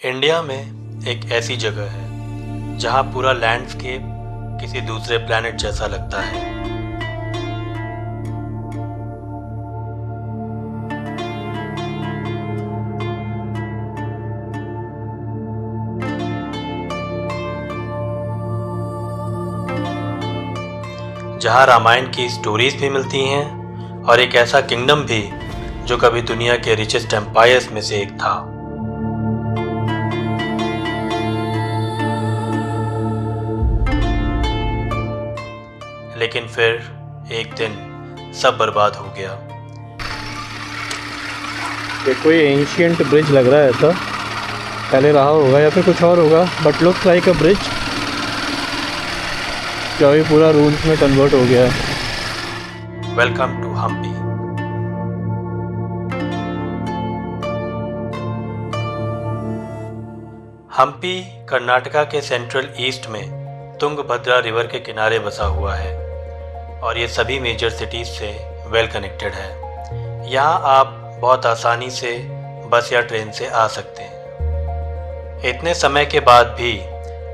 India में एक ऐसी जगह है जहाँ पूरा लैंडस्केप किसी दूसरे प्लैनेट जैसा लगता है। जहाँ रामायण की स्टोरीज भी मिलती हैं और एक ऐसा किंगडम भी जो कभी दुनिया के रिचेस्ट एम्पायर्स में से एक था। लेकिन फिर एक दिन सब बर्बाद हो गया। ये कोई एंशियंट ब्रिज लग रहा है, ऐसा पहले रहा होगा या फिर कुछ और होगा, but looks like a bridge जो अभी पूरा रूल्स में कन्वर्ट हो गया है। Welcome to Hampi. हम्पी कर्नाटका के सेंट्रल ईस्ट में तुंगभद्रा रिवर के किनारे बसा हुआ है और ये सभी मेजर सिटीज से वेल कनेक्टेड है। यहाँ आप बहुत आसानी से बस या ट्रेन से आ सकते हैं। इतने समय के बाद भी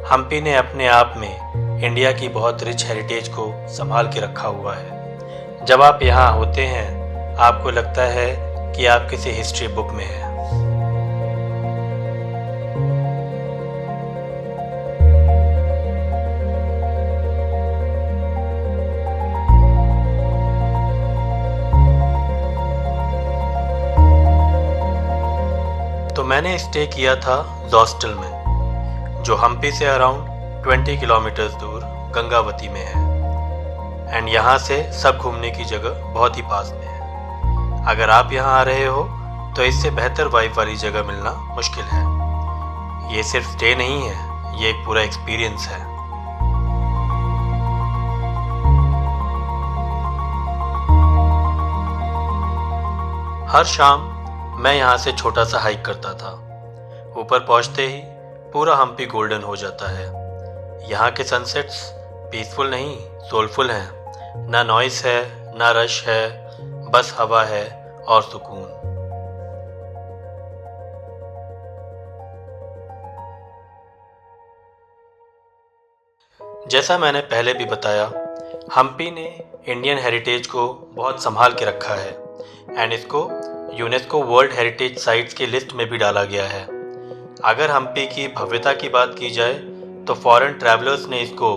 हम्पी ने अपने आप में इंडिया की बहुत रिच हेरिटेज को संभाल के रखा हुआ है। जब आप यहाँ होते हैं आपको लगता है कि आप किसी हिस्ट्री बुक में हैं। तो मैंने स्टे किया था जॉस्टल में, जो हम्पी से अराउंड 20 किलोमीटर्स दूर गंगावती में है। एंड यहाँ से सब घूमने की जगह बहुत ही पास में है। अगर आप यहाँ आ रहे हो तो इससे बेहतर वाइब वाली जगह मिलना मुश्किल है। ये सिर्फ स्टे नहीं है, ये एक पूरा एक्सपीरियंस है। हर शाम मैं यहाँ से छोटा सा हाइक करता था। ऊपर पहुँचते ही पूरा हम्पी गोल्डन हो जाता है। यहाँ के सनसेट्स पीसफुल नहीं, सोलफुल हैं। ना नॉइस है, ना रश है, बस हवा है और सुकून। जैसा मैंने पहले भी बताया, हम्पी ने इंडियन हेरिटेज को बहुत संभाल के रखा है एंड इसको यूनेस्को वर्ल्ड हेरिटेज साइट्स की लिस्ट में भी डाला गया है। अगर हम्पी की भव्यता की बात की जाए तो फॉरेन ट्रैवलर्स ने इसको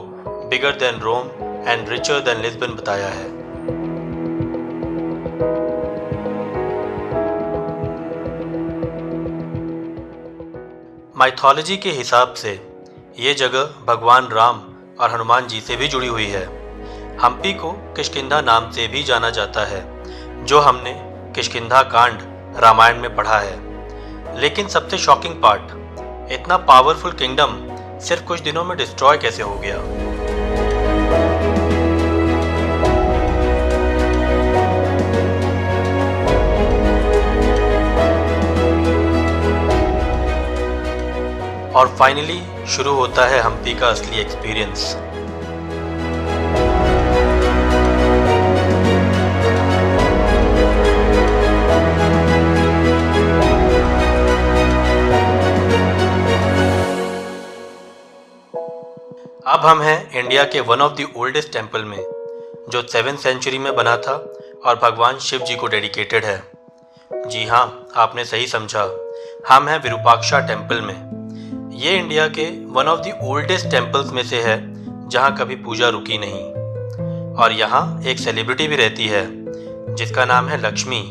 bigger than Rome and richer than Lisbon बताया है। माइथोलॉजी के हिसाब से ये जगह भगवान राम और हनुमान जी से भी जुड़ी हुई है। हम्पी को किष्किंधा नाम से भी जाना जाता है, जो हमने किष्किंधा कांड रामायण में पढ़ा है। लेकिन सबसे शॉकिंग पार्ट, इतना पावरफुल किंगडम सिर्फ कुछ दिनों में डिस्ट्रॉय कैसे हो गया। और फाइनली शुरू होता है हम्पी का असली एक्सपीरियंस। अब हम हैं इंडिया के one of the oldest temple में, जो 7th सेंचुरी में बना था और भगवान शिव जी को डेडिकेटेड है। जी हाँ, आपने सही समझा, हम हैं विरूपाक्षा टेम्पल में। ये इंडिया के one of the oldest temples में से है जहाँ कभी पूजा रुकी नहीं। और यहाँ एक सेलिब्रिटी भी रहती है जिसका नाम है लक्ष्मी,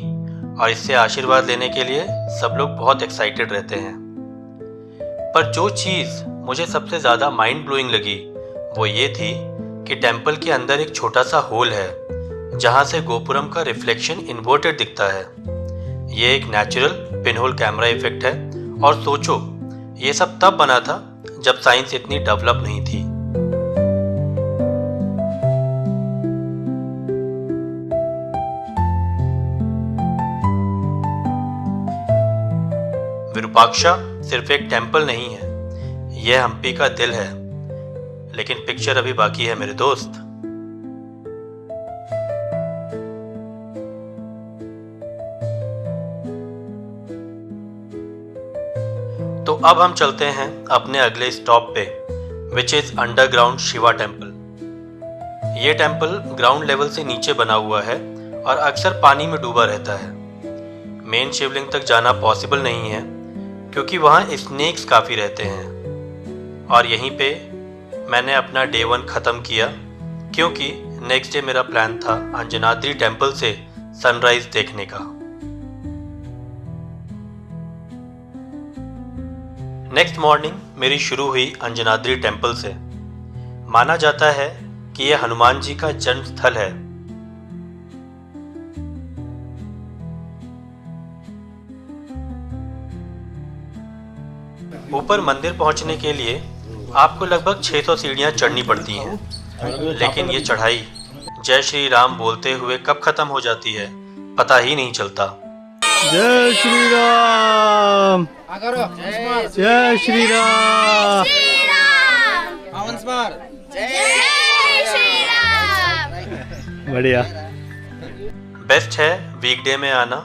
और इससे आशीर्वाद लेने के लिए सब लोग बहुत एक्साइटेड रहते हैं। पर जो चीज़ मुझे सबसे ज़्यादा माइंड ब्लोइंग लगी वो ये थी कि टेम्पल के अंदर एक छोटा सा होल है जहाँ से गोपुरम का रिफ्लेक्शन इन्वर्टेड दिखता है। ये एक नेचुरल पिनहोल कैमरा इफेक्ट है। और सोचो, ये सब तब बना था जब साइंस इतनी डेवलप नहीं थी। विरूपाक्षा सिर्फ एक टेम्पल नहीं है, यह हम्पी का दिल है। लेकिन पिक्चर अभी बाकी है मेरे दोस्त। तो अब हम चलते हैं अपने अगले स्टॉप पे, which is underground Shiva temple. ये टेम्पल ग्राउंड लेवल से नीचे बना हुआ है और अक्सर पानी में डूबा रहता है। मेन शिवलिंग तक जाना पॉसिबल नहीं है क्योंकि वहाँ स्नेक्स काफ़ी रहते हैं। और यहीं पे मैंने अपना डे 1 ख़त्म किया क्योंकि नेक्स्ट डे मेरा प्लान था अंजनाद्री टेम्पल से सनराइज देखने का। नेक्स्ट मॉर्निंग मेरी शुरू हुई अंजनाद्री टेम्पल से। माना जाता है कि यह हनुमान जी का जन्म स्थल है। ऊपर मंदिर पहुंचने के लिए आपको लगभग 600 सीढ़ियां चढ़नी पड़ती हैं, लेकिन ये चढ़ाई जय श्री राम बोलते हुए कब खत्म हो जाती है पता ही नहीं चलता। जय श्री राम, जय श्री राम, बढ़िया। बेस्ट है वीकडे में आना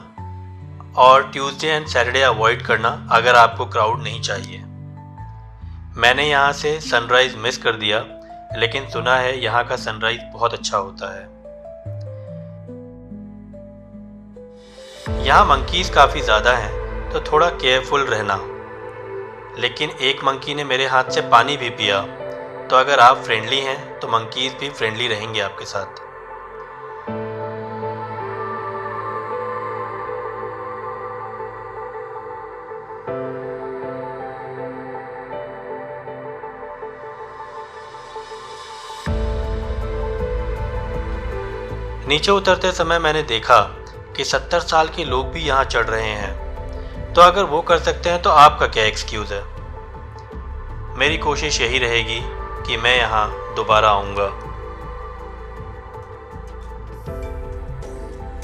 और ट्यूसडे एंड सैटरडे अवॉइड करना अगर आपको क्राउड नहीं चाहिए। मैंने यहाँ से सनराइज मिस कर दिया, लेकिन सुना है यहाँ का सनराइज बहुत अच्छा होता है। यहाँ मंकीज काफ़ी ज़्यादा हैं, तो थोड़ा केयरफुल रहना। लेकिन एक मंकी ने मेरे हाथ से पानी भी पिया, तो अगर आप फ्रेंडली हैं तो मंकीज भी फ्रेंडली रहेंगे आपके साथ। नीचे उतरते समय मैंने देखा कि 70 साल के लोग भी यहाँ चढ़ रहे हैं, तो अगर वो कर सकते हैं तो आपका क्या एक्सक्यूज़ है। मेरी कोशिश यही रहेगी कि मैं यहाँ दोबारा आऊँगा।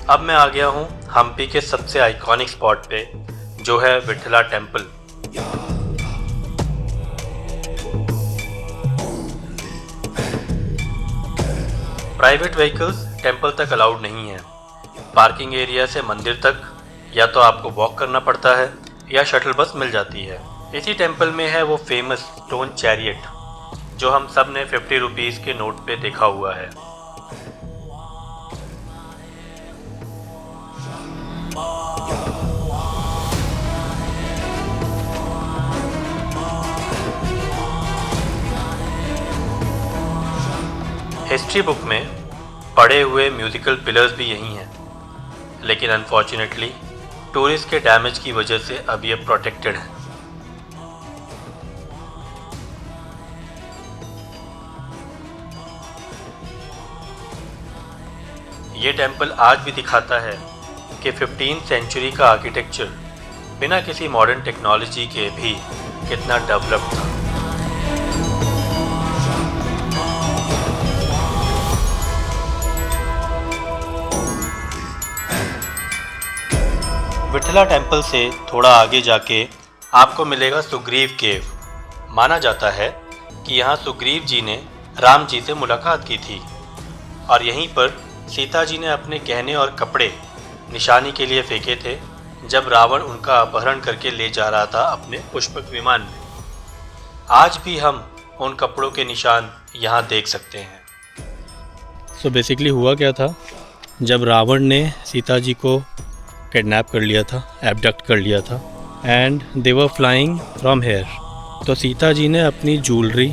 अब मैं आ गया हूँ हम्पी के सबसे आइकॉनिक स्पॉट पे, जो है Vitthala temple. Private vehicles temple तक अलाउड नहीं है। पार्किंग एरिया से मंदिर तक या तो आपको वॉक करना पड़ता है या शटल बस मिल जाती है। इसी टेम्पल में है वो फेमस स्टोन चैरियट, जो हम सब ने 50 रुपीज़ के नोट पे देखा हुआ है। हिस्ट्री बुक में पड़े हुए म्यूजिकल पिलर्स भी यही हैं, लेकिन अनफॉर्चुनेटली टूरिस्ट के डैमेज की वजह से अब ये प्रोटेक्टेड है। ये टेम्पल आज भी दिखाता है कि 15th सेंचुरी का आर्किटेक्चर बिना किसी मॉडर्न टेक्नोलॉजी के भी कितना डेवलप्ड था। विठला टेम्पल से थोड़ा आगे जाके आपको मिलेगा सुग्रीव केव। माना जाता है कि यहाँ सुग्रीव जी ने राम जी से मुलाकात की थी और यहीं पर सीता जी ने अपने गहने और कपड़े निशानी के लिए फेंके थे जब रावण उनका अपहरण करके ले जा रहा था अपने पुष्पक विमान में। आज भी हम उन कपड़ों के निशान यहाँ देख सकते हैं। सो बेसिकली हुआ क्या था, जब रावण ने सीता जी को किडनैप कर लिया था, एब्डक्ट कर लिया था, and they were flying from here, तो सीता जी ने अपनी ज्वेलरी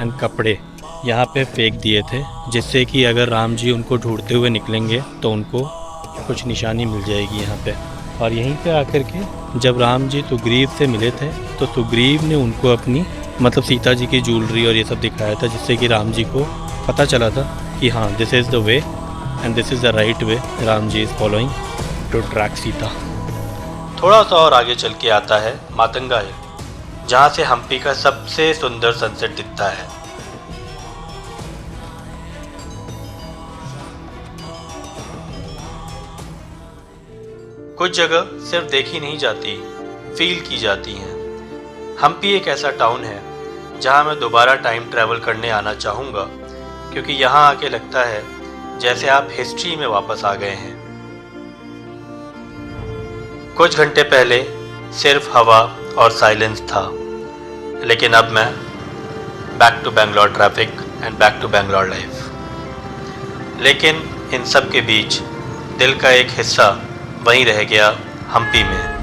एंड कपड़े यहाँ पे फेंक दिए थे, जिससे कि अगर राम जी उनको ढूंढते हुए निकलेंगे तो उनको कुछ निशानी मिल जाएगी यहाँ पे। और यहीं पे आकर के जब राम जी सुग्रीव से मिले थे तो सुग्रीव ने उनको अपनी मतलब सीता जी की ज्वेलरी और ये सब दिखाया था, जिससे कि राम जी को पता चला था कि हाँ, this is the way and this is the right way Ram ji is following to track Sita. थोड़ा सा और आगे चल के आता है मातंगा हिल, जहाँ से हम्पी का सबसे सुंदर सनसेट दिखता है। कुछ जगह सिर्फ देखी नहीं जाती, फील की जाती हैं। हम्पी एक ऐसा टाउन है जहाँ मैं दोबारा टाइम ट्रैवल करने आना चाहूँगा, क्योंकि यहाँ आके लगता है जैसे आप हिस्ट्री में वापस आ गए हैं। कुछ घंटे पहले सिर्फ हवा और साइलेंस था। लेकिन अब मैं back to Bangalore traffic and back to Bangalore life. लेकिन इन सब के बीच दिल का एक हिस्सा वहीं रह गया हम्पी में।